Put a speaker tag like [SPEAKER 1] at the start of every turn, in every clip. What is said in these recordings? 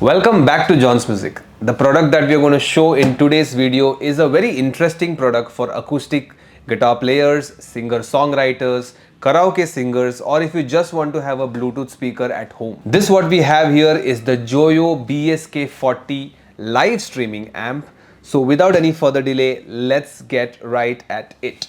[SPEAKER 1] Welcome back to John's Music. The product that we are going to show in today's video is a very interesting product for acoustic guitar players, singer-songwriters, karaoke singers, or if you just want to have a Bluetooth speaker at home. This what we have here is the Joyo BSK40 live streaming amp. So without any further delay, let's get right at it.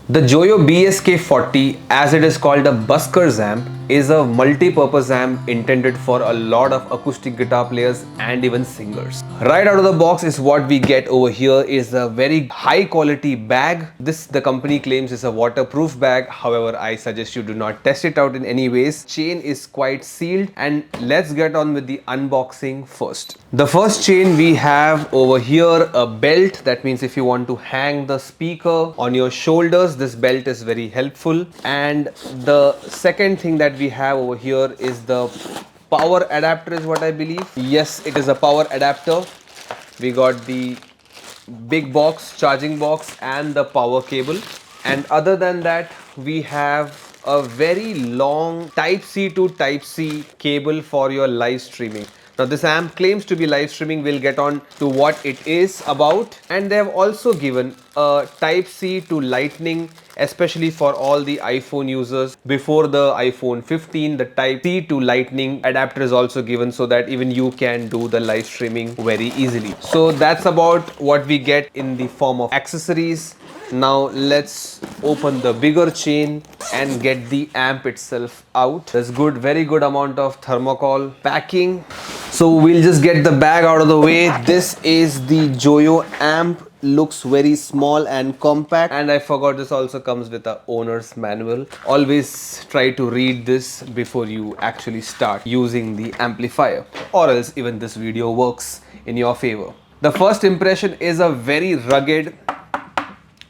[SPEAKER 1] The Joyo BSK40, as it is called a buskers amp, is a multi-purpose amp intended for a lot of acoustic guitar players and even singers. Right out of the box is what we get over here is a very high quality bag. This the company claims is a waterproof bag. However, I suggest you do not test it out in any ways. Chain is quite sealed, and let's get on with the unboxing first. The first chain we have over here a belt. That means if you want to hang the speaker on your shoulders, this belt is very helpful. And the second thing that we have over here is the power adapter, is what I believe. Yes, it is a power adapter. We got the big box, charging box, and the power cable. And other than that, we have a very long Type-C to Type-C cable for your live streaming. Now this amp claims to be live streaming. We'll get on to what it is about. And they have also given a Type-C to Lightning, especially for all the iPhone users. Before the iPhone 15, the Type-C to Lightning adapter is also given so that even you can do the live streaming very easily. So that's about what we get in the form of accessories. Now let's open the bigger chain and get the amp itself out. There's very good amount of thermocol packing. So we'll just get the bag out of the way. This is the Joyo amp. Looks very small and compact, and I forgot this also comes with a owner's manual. Always try to read this before you actually start using the amplifier, or else even this video works in your favor. The first impression is a very rugged,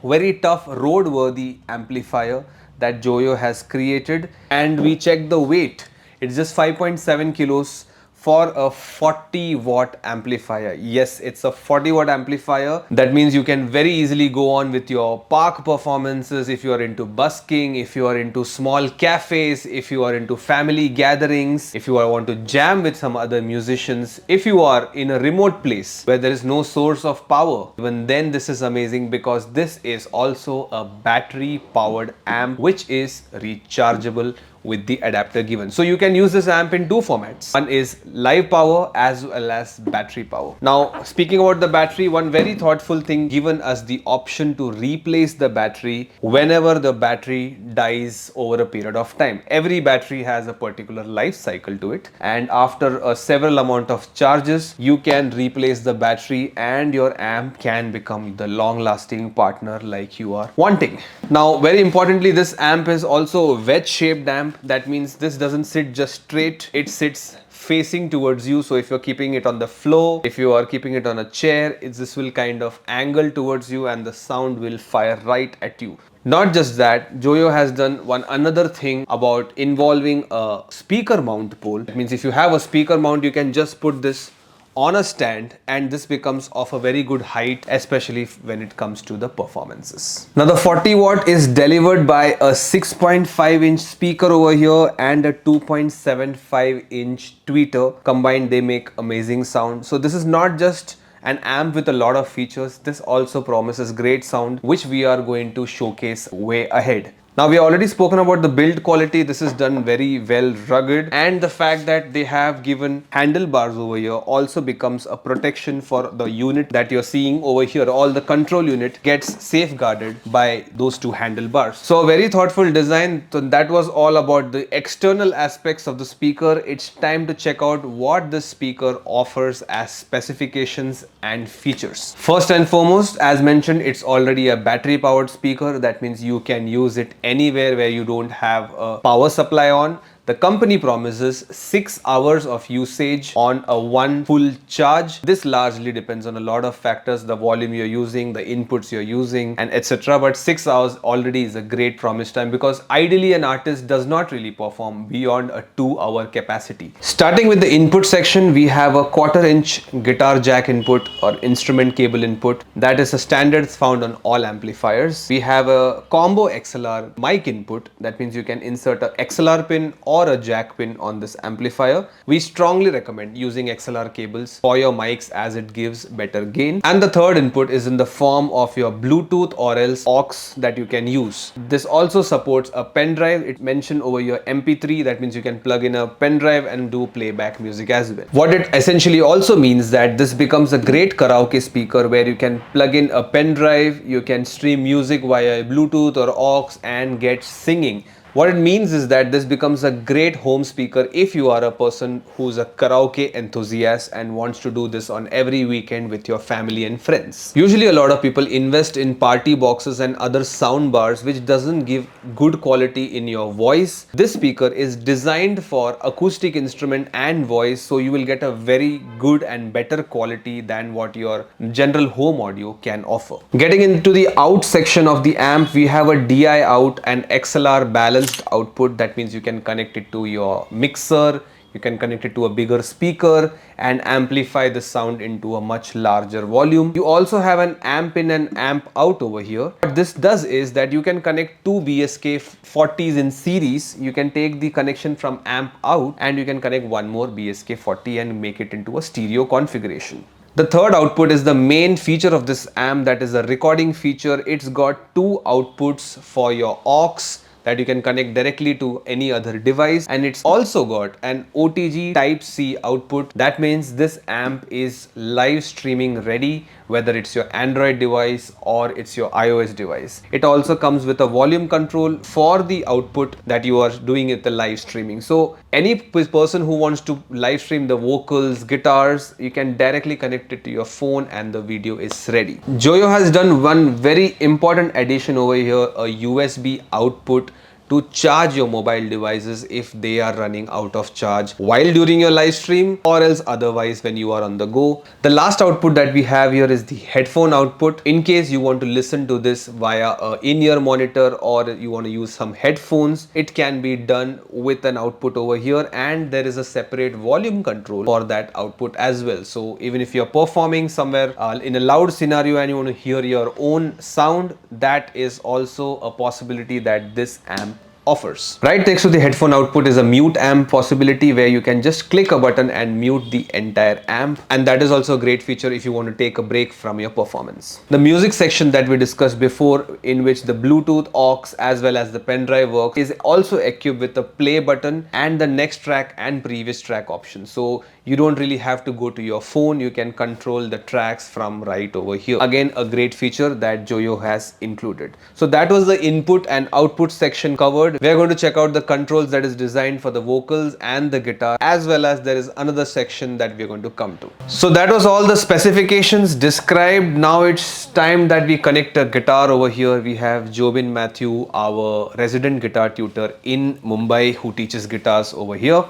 [SPEAKER 1] very tough, roadworthy amplifier that Joyo has created. And we checked the weight. It's just 5.7 kilos for a 40 watt amplifier. Yes, it's a 40 watt amplifier. That means you can very easily go on with your park performances if you are into busking, if you are into small cafes, if you are into family gatherings, if you want to jam with some other musicians, if you are in a remote place where there is no source of power. Even then this is amazing because this is also a battery powered amp which is rechargeable with the adapter given. So you can use this amp in two formats. One is live power as well as battery power. Now speaking about the battery, one very thoughtful thing, given us the option to replace the battery whenever the battery dies over a period of time. Every battery has a particular life cycle to it, and after a several amount of charges you can replace the battery and your amp can become the long lasting partner like you are wanting. Now very importantly, this amp is also a wedge shaped amp. That means this doesn't sit just straight, it sits facing towards you. So if you're keeping it on the floor, if you are keeping it on a chair, this will kind of angle towards you and the sound will fire right at you. Not just that, Joyo has done another thing about involving a speaker mount pole. That means if you have a speaker mount, you can just put this on a stand and this becomes of a very good height, especially when it comes to the performances. Now the 40 watt is delivered by a 6.5 inch speaker over here and a 2.75 inch tweeter. Combined they make amazing sound. So this is not just an amp with a lot of features, this also promises great sound which we are going to showcase way ahead. Now we have already spoken about the build quality. This is done very well rugged, and the fact that they have given handlebars over here also becomes a protection for the unit that you're seeing over here. All the control unit gets safeguarded by those two handlebars. So a very thoughtful design. So that was all about the external aspects of the speaker. It's time to check out what the speaker offers as specifications and features. First and foremost, as mentioned, it's already a battery powered speaker. That means you can use it anywhere where you don't have a power supply on. The company promises 6 hours of usage on a one full charge. This largely depends on a lot of factors, the volume you're using, the inputs you're using, and etc. But 6 hours already is a great promise time, because ideally an artist does not really perform beyond a 2-hour capacity. Starting with the input section, we have a 1/4-inch guitar jack input or instrument cable input. That is a standard found on all amplifiers. We have a combo XLR mic input. That means you can insert a XLR pin or a jack pin on this amplifier. We strongly recommend using XLR cables for your mics as it gives better gain. And the third input is in the form of your Bluetooth or else aux that you can use. This also supports a pen drive. It mentioned over your MP3. That means you can plug in a pen drive and do playback music as well. What it essentially also means that this becomes a great karaoke speaker where you can plug in a pen drive, you can stream music via Bluetooth or aux and get singing. What it means is that this becomes a great home speaker if you are a person who's a karaoke enthusiast and wants to do this on every weekend with your family and friends. Usually a lot of people invest in party boxes and other sound bars which doesn't give good quality in your voice. This speaker is designed for acoustic instrument and voice, so you will get a very good and better quality than what your general home audio can offer. Getting into the out section of the amp, we have a DI out and XLR balance output. That means you can connect it to your mixer, you can connect it to a bigger speaker and amplify the sound into a much larger volume. You also have an amp in and amp out over here. What this does is that you can connect two BSK40s in series. You can take the connection from amp out and you can connect one more BSK40 and make it into a stereo configuration. The third output is the main feature of this amp, that is a recording feature. It's got two outputs for your aux that you can connect directly to any other device, and it's also got an OTG Type-C output. That means this amp is live streaming ready, whether it's your Android device or it's your iOS device. It also comes with a volume control for the output that you are doing it the live streaming. So any person who wants to live stream the vocals, guitars, you can directly connect it to your phone and the video is ready. Joyo has done one very important addition over here, a USB output to charge your mobile devices if they are running out of charge while during your live stream or else otherwise when you are on the go. The last output that we have here is the headphone output. In case you want to listen to this via a in-ear monitor or you want to use some headphones, it can be done with an output over here, and there is a separate volume control for that output as well. So even if you're performing somewhere in a loud scenario and you want to hear your own sound, that is also a possibility that this amp offers. Right next to the headphone output is a mute amp possibility where you can just click a button and mute the entire amp, and that is also a great feature if you want to take a break from your performance. The music section that we discussed before, in which the Bluetooth, aux as well as the pen drive works, is also equipped with a play button and the next track and previous track option. So you don't really have to go to your phone, you can control the tracks from right over here. Again, a great feature that Joyo has included. So that was the input and output section covered. We are going to check out the controls that is designed for the vocals and the guitar, as well as there is another section that we are going to come to. So that was all the specifications described. Now it's time that we connect a guitar over here. We have Jobin Matthew, our resident guitar tutor in Mumbai, who teaches guitars over here.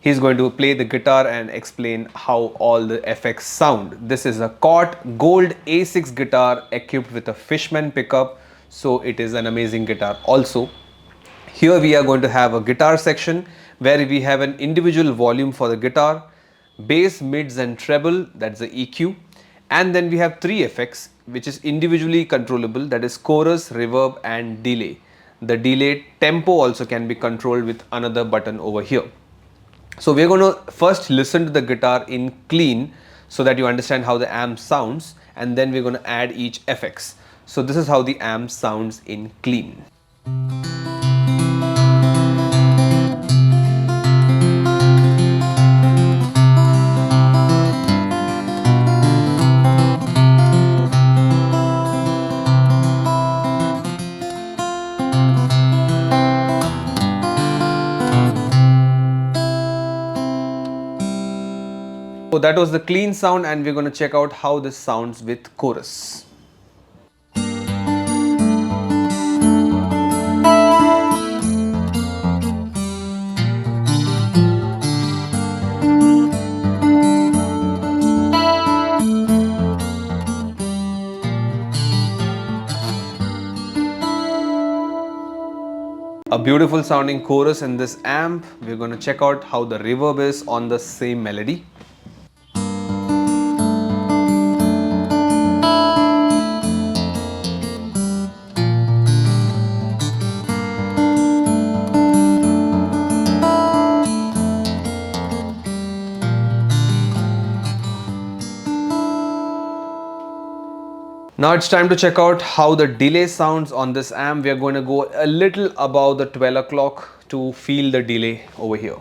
[SPEAKER 1] He's going to play the guitar and explain how all the effects sound. This is a Cort Gold A6 guitar equipped with a Fishman pickup, so it is an amazing guitar also. Here we are going to have a guitar section where we have an individual volume for the guitar, bass, mids and treble, that's the EQ, and then we have three effects which is individually controllable, that is chorus, reverb and delay. The delay tempo also can be controlled with another button over here. So we're going to first listen to the guitar in clean so that you understand how the amp sounds, and then we're going to add each effects. So this is how the amp sounds in clean. So that was the clean sound, and we're going to check out how this sounds with chorus. A beautiful sounding chorus in this amp. We're going to check out how the reverb is on the same melody. Now it's time to check out how the delay sounds on this amp. We are going to go a little above the 12 o'clock to feel the delay over here.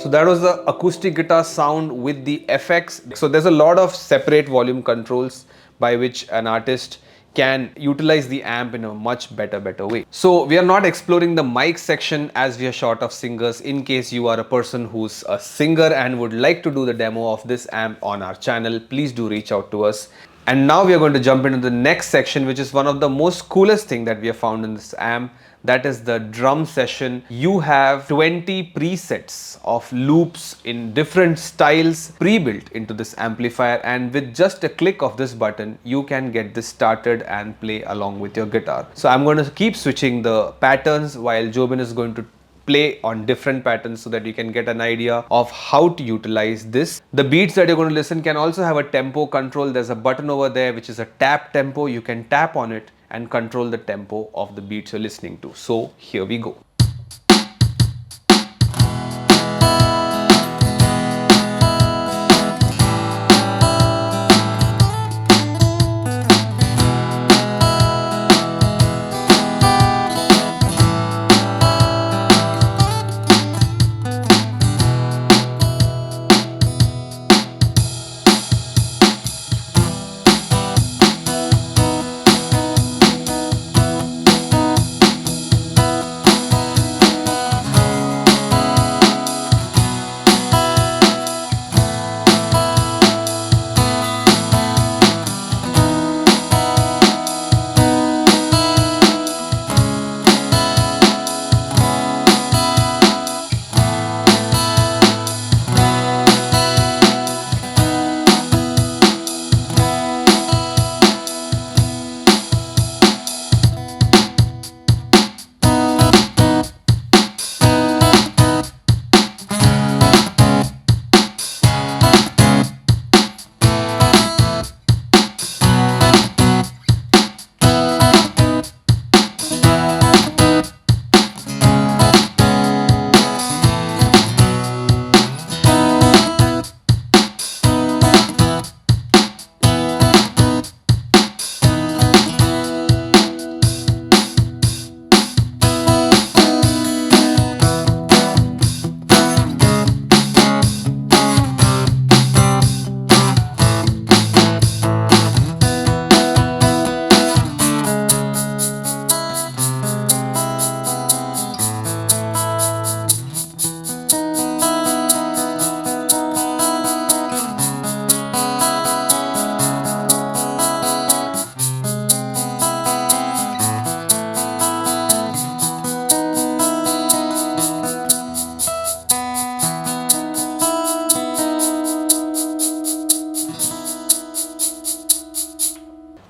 [SPEAKER 1] So that was the acoustic guitar sound with the effects. So there's a lot of separate volume controls by which an artist can utilize the amp in a much better way. So we are not exploring the mic section as we are short of singers. In case you are a person who's a singer and would like to do the demo of this amp on our channel, please do reach out to us. And now we are going to jump into the next section, which is one of the most coolest thing that we have found in this amp. That is the drum session. You have 20 presets of loops in different styles pre-built into this amplifier, and with just a click of this button you can get this started and play along with your guitar. So I'm going to keep switching the patterns while Jobin is going to play on different patterns so that you can get an idea of how to utilize this. The beats that you're going to listen can also have a tempo control. There's a button over there which is a tap tempo. You can tap on it and control the tempo of the beats you're listening to. So here we go.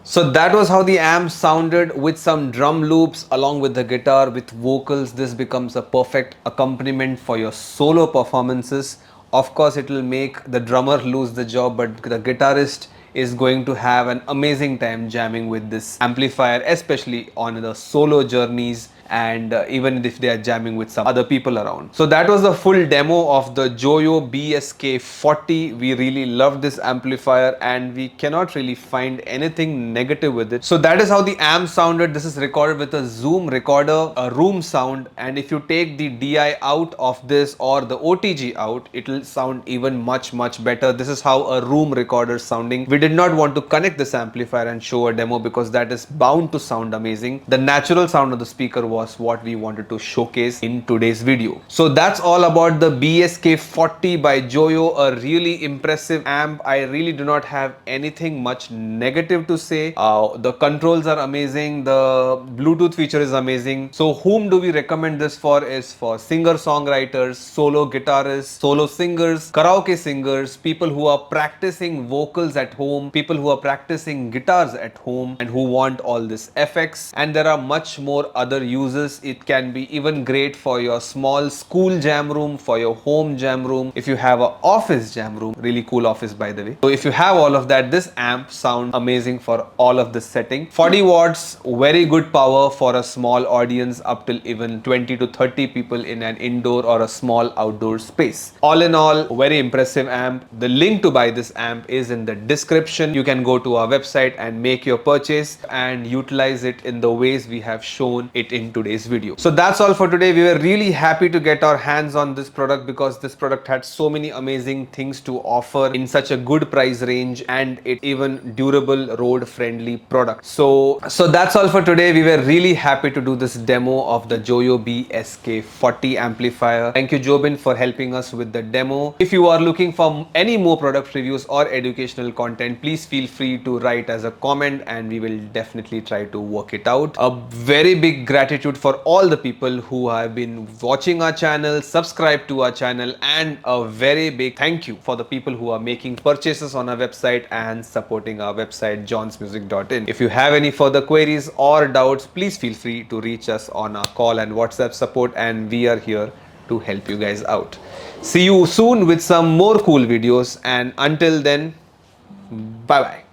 [SPEAKER 1] So that was how the amp sounded with some drum loops along with the guitar with vocals. This becomes a perfect accompaniment for your solo performances. Of course, it will make the drummer lose the job, but the guitarist is going to have an amazing time jamming with this amplifier, especially on the solo journeys and even if they are jamming with some other people around. So that was the full demo of the Joyo BSK40. We really loved this amplifier and we cannot really find anything negative with it. So that is how the amp sounded. This is recorded with a Zoom recorder, a room sound, and if you take the DI out of this or the OTG out, it will sound even much better. This is how a room recorder is sounding. We did not want to connect this amplifier and show a demo because that is bound to sound amazing. The natural sound of the speaker was was what we wanted to showcase in today's video. So that's all about the BSK40 by Joyo, a really impressive amp. I really do not have anything much negative to say. The controls are amazing, the Bluetooth feature is amazing. So whom do we recommend this for? Is for singer-songwriters, solo guitarists, solo singers, karaoke singers, people who are practicing vocals at home, people who are practicing guitars at home and who want all this effects. And there are much more other uses. It can be even great for your small school jam room, for your home jam room, if you have an office jam room, really cool office by the way. So if you have all of that, this amp sounds amazing for all of this setting. 40 watts, very good power for a small audience up till even 20 to 30 people in an indoor or a small outdoor space. All in all, very impressive amp. The link to buy this amp is in the description. You can go to our website and make your purchase and utilize it in the ways we have shown it in today's video. So that's all for today. We were really happy to get our hands on this product because this product had so many amazing things to offer in such a good price range, and it even durable road friendly product. So that's all for today. We were really happy to do this demo of the Joyo BSK40 amplifier. Thank you Jobin for helping us with the demo. If you are looking for any more product reviews or educational content, please feel free to write as a comment and we will definitely try to work it out. A very big gratitude for all the people who have been watching our channel, subscribe to our channel, and a very big thank you for the people who are making purchases on our website and supporting our website johnsmusic.in. If you have any further queries or doubts, please feel free to reach us on our call and WhatsApp support, and we are here to help you guys out. See you soon with some more cool videos, and until then, bye bye.